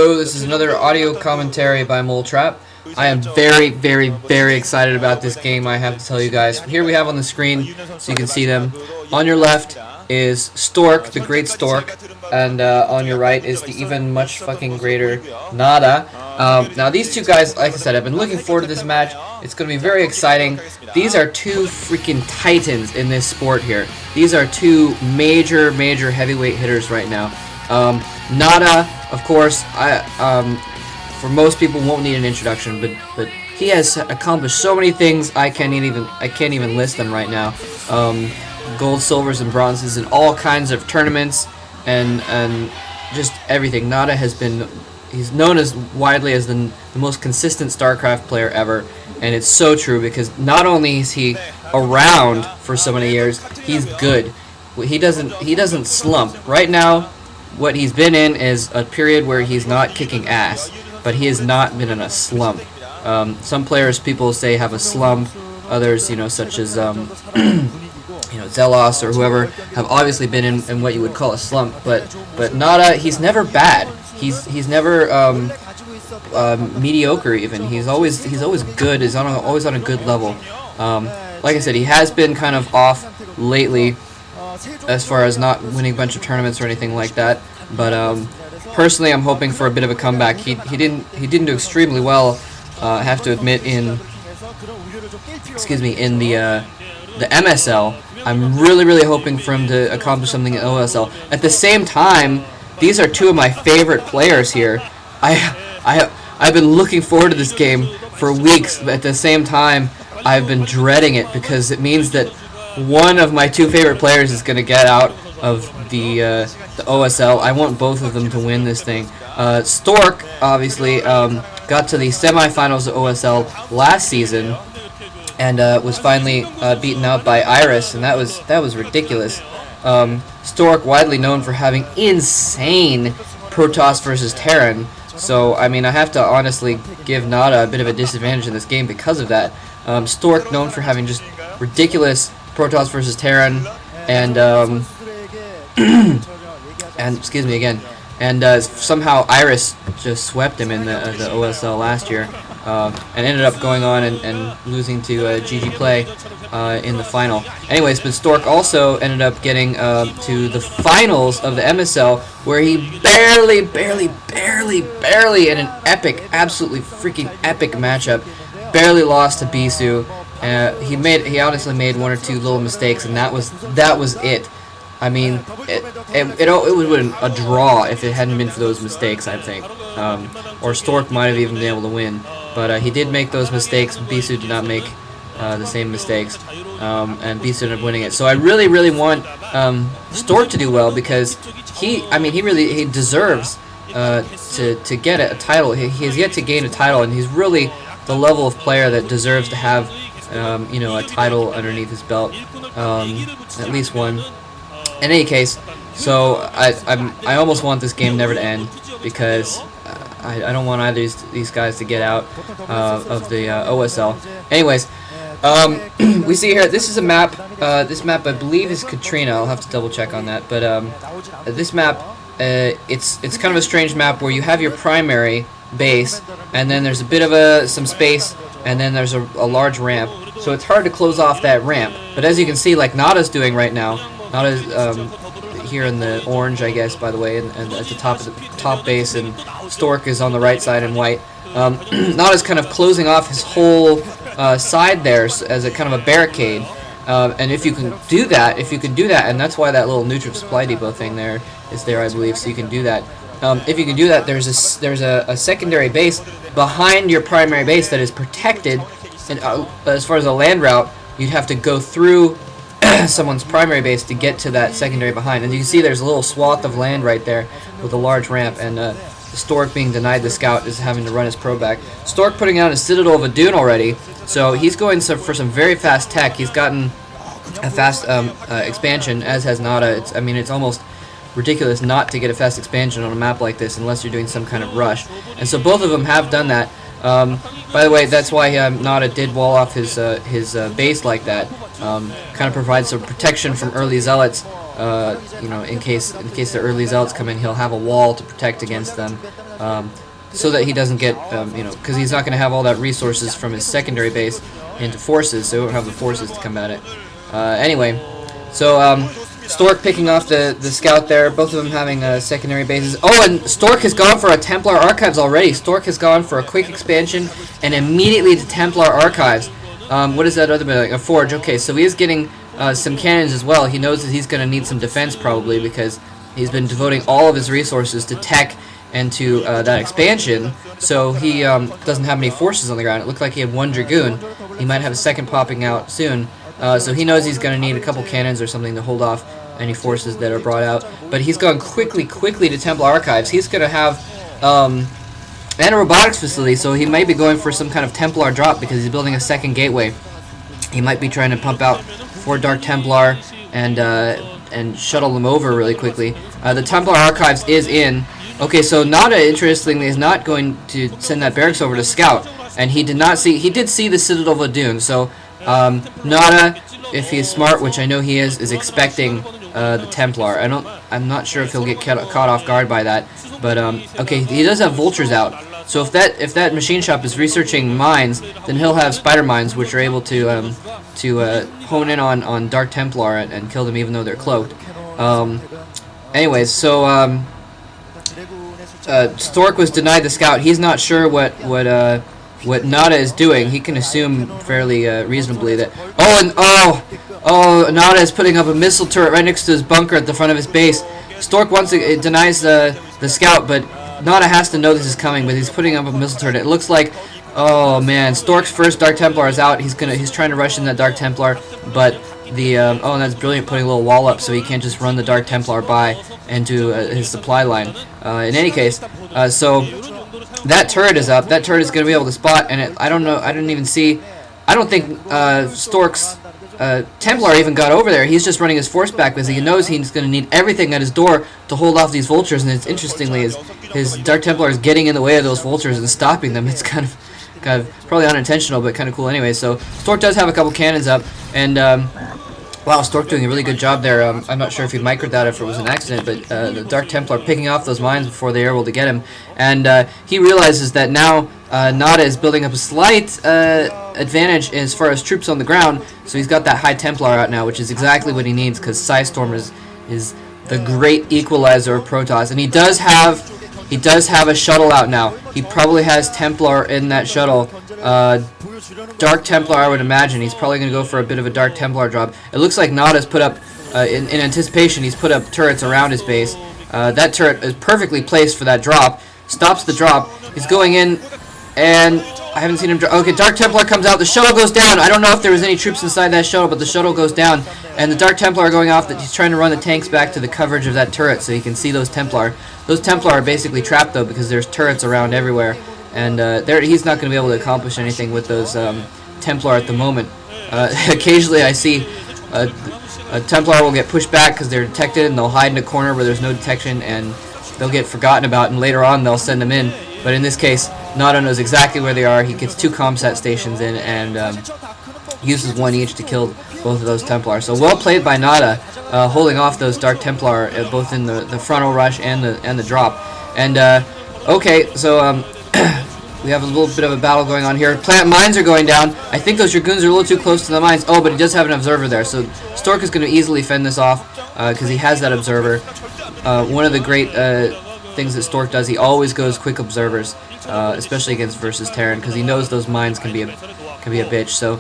Hello, this is another audio commentary by Moletrap. I am very excited about this game, I have to tell you guys. Here we have on the screen, so you can see them. On your left is Stork, the great Stork, and on your right is the even much fucking greater Nada. Now these two guys, like I said, I've been looking forward to this match. It's going to be very exciting. These are two freaking titans in this sport here. These are two major heavyweight hitters right now. Nada, of course, for most people won't need an introduction, but he has accomplished so many things I can't even list them right now. Gold, silvers, and bronzes in all kinds of tournaments and just everything. Nada he's known as widely as the most consistent StarCraft player ever, and it's so true because not only is he around for so many years, he's good. He doesn't slump. Right now, what he's been in is a period where he's not kicking ass, but he has not been in a slump. Some players, people say, have a slump. Others, such as Zelos or whoever, have obviously been in what you would call a slump. But Nada, he's never bad. He's never mediocre even. He's always good. He's always on a good level. Like I said, he has been kind of off lately, as far as not winning a bunch of tournaments or anything like that, but personally I'm hoping for a bit of a comeback. He didn't do extremely well, I have to admit, in the MSL. I'm really hoping for him to accomplish something in OSL. At the same time, these are two of my favorite players here. I've been looking forward to this game for weeks, but at the same time I've been dreading it because it means that one of my two favorite players is going to get out of the OSL. I want both of them to win this thing. Stork, obviously, got to the semifinals of OSL last season and was finally beaten out by Iris, and that was ridiculous. Stork, widely known for having insane protoss versus terran, so I mean I have to honestly give Nada a bit of a disadvantage in this game because of that. Stork, known for having just ridiculous protoss versus terran, and and excuse me again, and somehow Iris just swept him in the OSL last year, and ended up going on and losing to GG Play in the final. Anyways, but Stork also ended up getting to the finals of the MSL, where he barely in an epic, absolutely freaking epic matchup, barely lost to Bisu. He honestly made one or two little mistakes, and that was it. I mean, it would have been a draw if it hadn't been for those mistakes, I think. Or Stork might have even been able to win, but he did make those mistakes. Bisu did not make the same mistakes, and Bisu ended up winning it. So I really want Stork to do well because he deserves to get a title. He has yet to gain a title, and he's really the level of player that deserves to have a title underneath his belt, at least one. In any case, so I almost want this game never to end because I don't want either of these guys to get out of the OSL. Anyways, we see here, this is a map. This map I believe is Katrina. I'll have to double check on that. But this map, it's kind of a strange map where you have your primary base, and then there's a bit of some space, and then there's a large ramp. So it's hard to close off that ramp. But as you can see, like Nada's doing right now, Nada's here in the orange, I guess, by the way, and at the top base, and Stork is on the right side in white. Nada's kind of closing off his whole side there as a kind of a barricade. And if you can do that, and that's why that little neutral supply depot thing there is there, I believe, so you can do that. If you can do that, there's a secondary base behind your primary base that is protected, and as far as a land route, you'd have to go through someone's primary base to get to that secondary behind. And you can see there's a little swath of land right there with a large ramp, and the Stork being denied the scout is having to run his pro back. Stork putting out his Citadel of a Dune already, so he's going for some very fast tech. He's gotten a fast expansion, as has Nada. It's almost ridiculous not to get a fast expansion on a map like this unless you're doing some kind of rush. And so both of them have done that. By the way, that's why Nada did wall off his base like that. Kind of provides some protection from early zealots you know, in case the early zealots come in, he'll have a wall to protect against them, so that he doesn't get, you know, because he's not going to have all that resources from his secondary base into forces, so he won't have the forces to combat it. Anyway, so Stork picking off the scout there, both of them having secondary bases. Oh, and Stork has gone for a Templar Archives already. Stork has gone for a quick expansion and immediately to Templar Archives. What is that other building? A forge. Okay, so he is getting some cannons as well. He knows that he's going to need some defense probably because he's been devoting all of his resources to tech and to that expansion, so he doesn't have many forces on the ground. It looked like he had one Dragoon. He might have a second popping out soon. So he knows he's going to need a couple cannons or something to hold off any forces that are brought out. But he's gone quickly to Templar Archives. He's going to have and a robotics facility, so he might be going for some kind of Templar drop because he's building a second gateway. He might be trying to pump out 4 Dark Templar and shuttle them over really quickly. The Templar Archives is in. Okay, so Nada, interestingly, is not going to send that barracks over to scout, and he did see the Citadel of Ladun, so Nada, if he is smart, which I know he is expecting the Templar. I'm not sure if he'll get caught off guard by that, but okay, he does have vultures out. So if that machine shop is researching mines, then he'll have spider mines, which are able to hone in on Dark Templar and kill them even though they're cloaked. Anyways, so Stork was denied the scout. He's not sure what Nada is doing. He can assume fairly reasonably that. Oh, Nada is putting up a missile turret right next to his bunker at the front of his base. Stork denies the scout, but Nada has to know this is coming. But he's putting up a missile turret. It looks like, oh man, Stork's first Dark Templar is out. He's trying to rush in that Dark Templar, but the oh, and that's brilliant, putting a little wall up so he can't just run the Dark Templar by into his supply line. In any case, so that turret is up. That turret is going to be able to spot, and I don't know. I don't think Stork's Templar even got over there. He's just running his force back because he knows he's going to need everything at his door to hold off these vultures. And it's interestingly, his Dark Templar is getting in the way of those vultures and stopping them. It's kind of probably unintentional, but kind of cool anyway. So Stork does have a couple cannons up, and wow, Stork doing a really good job there. I'm not sure if he microed that, if it was an accident, but the Dark Templar picking off those mines before they are able to get him. And he realizes that now Nada is building up a slight advantage as far as troops on the ground, so he's got that High Templar out now, which is exactly what he needs, because Psystorm is the great equalizer of Protoss. And he does have a shuttle out now. He probably has Templar in that shuttle. Dark Templar, I would imagine. He's probably going to go for a bit of a Dark Templar drop. It looks like Nada's put up, in anticipation, he's put up turrets around his base. That turret is perfectly placed for that drop. Stops the drop. He's going in, and I haven't seen him drop. Okay, Dark Templar comes out. The shuttle goes down. I don't know if there was any troops inside that shuttle, but the shuttle goes down. And the Dark Templar are going off. He's trying to run the tanks back to the coverage of that turret so he can see those Templar. Those Templar are basically trapped, though, because there's turrets around everywhere. And he's not going to be able to accomplish anything with those Templar at the moment. Occasionally I see a Templar will get pushed back because they're detected, and they'll hide in a corner where there's no detection, and they'll get forgotten about, and later on they'll send them in. But in this case, Nada knows exactly where they are. He gets 2 comsat stations in and uses 1 each to kill both of those Templar. So well played by Nada, holding off those Dark Templar both in the frontal rush and the drop. And okay, so we have a little bit of a battle going on here. Plant mines are going down. I think those Dragoons are a little too close to the mines. Oh, but he does have an observer there, so Stork is going to easily fend this off because he has that observer. One of the great things that Stork does, he always goes quick observers, especially against versus Terran, because he knows those mines can be a bitch. So